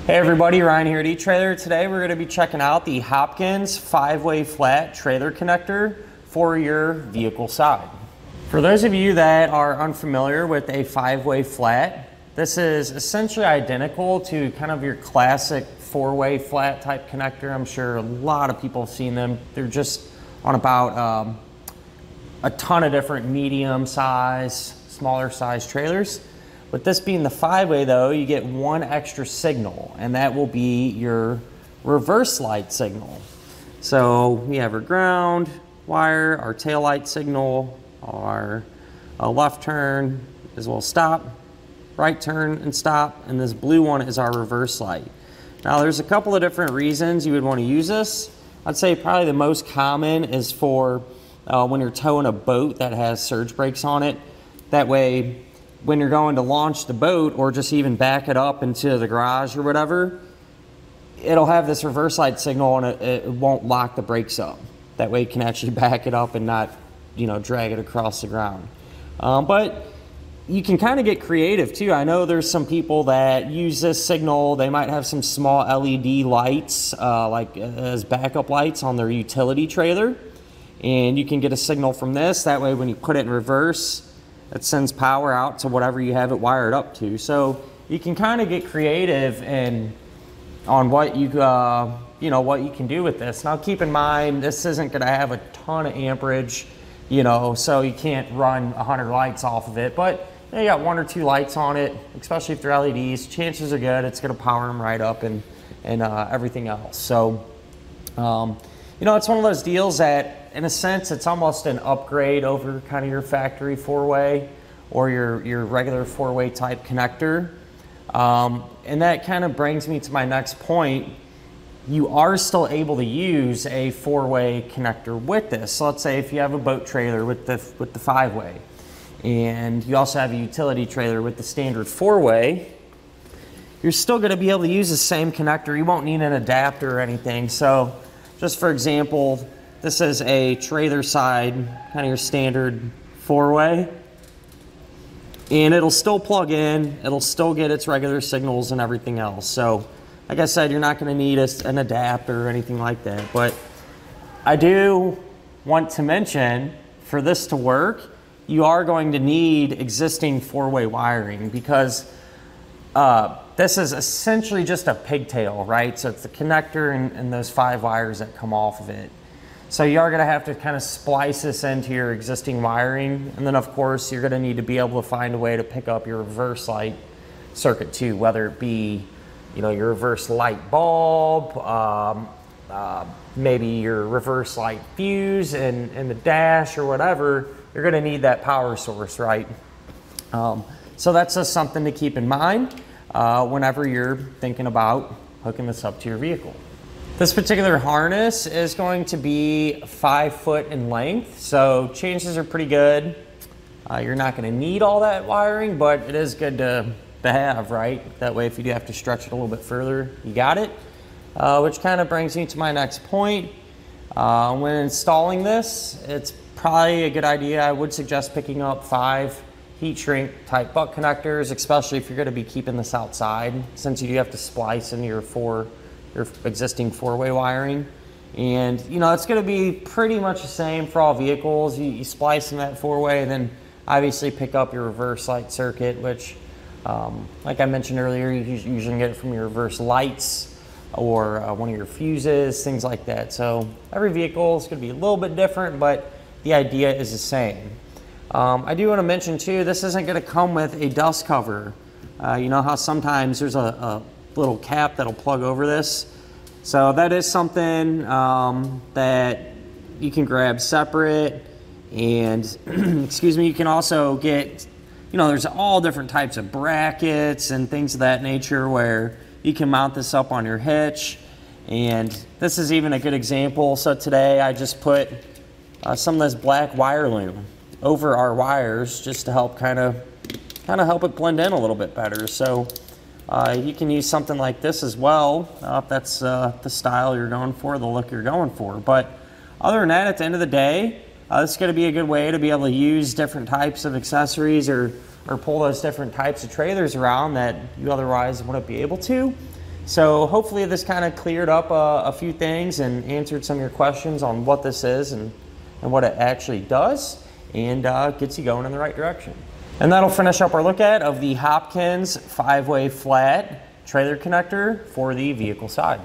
Hey everybody, Ryan here at eTrailer. Today we're going to be checking out the Hopkins 5-way flat trailer connector for your vehicle side. For those of you that are unfamiliar with a 5-way flat, this is essentially identical to kind of your classic 4-way flat type connector. I'm sure a lot of people have seen them. They're just on about a ton of different medium size, smaller size trailers. With this being the 5-way though, you get one extra signal, and that will be your reverse light signal. So we have our ground wire, our tail light signal, our left turn as well as stop, right turn and stop, and this blue one is our reverse light. Now there's a couple of different reasons you would want to use this. I'd say probably the most common is for when you're towing a boat that has surge brakes on it. That way, when you're going to launch the boat or just even back it up into the garage or whatever, it'll have this reverse light signal and it won't lock the brakes up. That way you can actually back it up and not, drag it across the ground. But you can kind of get creative too. I know there's some people that use this signal. They might have some small LED lights like as backup lights on their utility trailer. And you can get a signal from this. That way when you put it in reverse, it sends power out to whatever you have it wired up to. So you can kind of get creative on what you what you can do with this. Now keep in mind, this isn't going to have a ton of amperage, so you can't run 100 lights off of it. But you got 1 or 2 lights on it, especially if they're LEDs. Chances are good it's going to power them right up and everything else. So it's one of those deals that, in a sense, it's almost an upgrade over kind of your factory 4-way or your regular 4-way type connector. And that kind of brings me to my next point. You are still able to use a 4-way connector with this. So let's say if you have a boat trailer with the 5-way, and you also have a utility trailer with the standard 4-way, you're still going to be able to use the same connector. You won't need an adapter or anything. So just for example, this is a trailer side, kind of your standard 4-way, and it'll still plug in, it'll still get its regular signals and everything else. So like I said, you're not going to need an adapter or anything like that. But I do want to mention, for this to work, you are going to need existing 4-way wiring, because this is essentially just a pigtail, right? So it's the connector and those 5 wires that come off of it. So you are going to have to kind of splice this into your existing wiring. And then of course, you're going to need to be able to find a way to pick up your reverse light circuit too, whether it be, your reverse light bulb, maybe your reverse light fuse in the dash or whatever. You're going to need that power source, right? So that's just something to keep in mind whenever you're thinking about hooking this up to your vehicle. This particular harness is going to be 5 foot in length, so chances are pretty good. You're not going to need all that wiring, but it is good to have, right? That way if you do have to stretch it a little bit further, you got it. Which kind of brings me to my next point. When installing this, it's probably a good idea. I would suggest picking up 5 heat shrink type butt connectors, especially if you're going to be keeping this outside, since you do have to splice into your existing 4-way wiring. And it's going to be pretty much the same for all vehicles. You splice in that 4-way, and then obviously pick up your reverse light circuit, which like I mentioned earlier, you usually get it from your reverse lights or one of your fuses, things like that. So every vehicle is going to be a little bit different, but the idea is the same. I do want to mention too, this isn't going to come with a dust cover. You know how sometimes there's a little cap that'll plug over this? So that is something that you can grab separate. And excuse me, you can also get, there's all different types of brackets and things of that nature where you can mount this up on your hitch. And this is even a good example. So today I just put some of this black wire loom over our wires just to help kind of help it blend in a little bit better. So you can use something like this as well if that's the style you're going for, the look you're going for. But other than that, at the end of the day, this is going to be a good way to be able to use different types of accessories or pull those different types of trailers around that you otherwise wouldn't be able to. So hopefully this kind of cleared up a few things and answered some of your questions on what this is and what it actually does, and gets you going in the right direction. And that'll finish up our look of the Hopkins 5-way flat trailer connector for the vehicle side.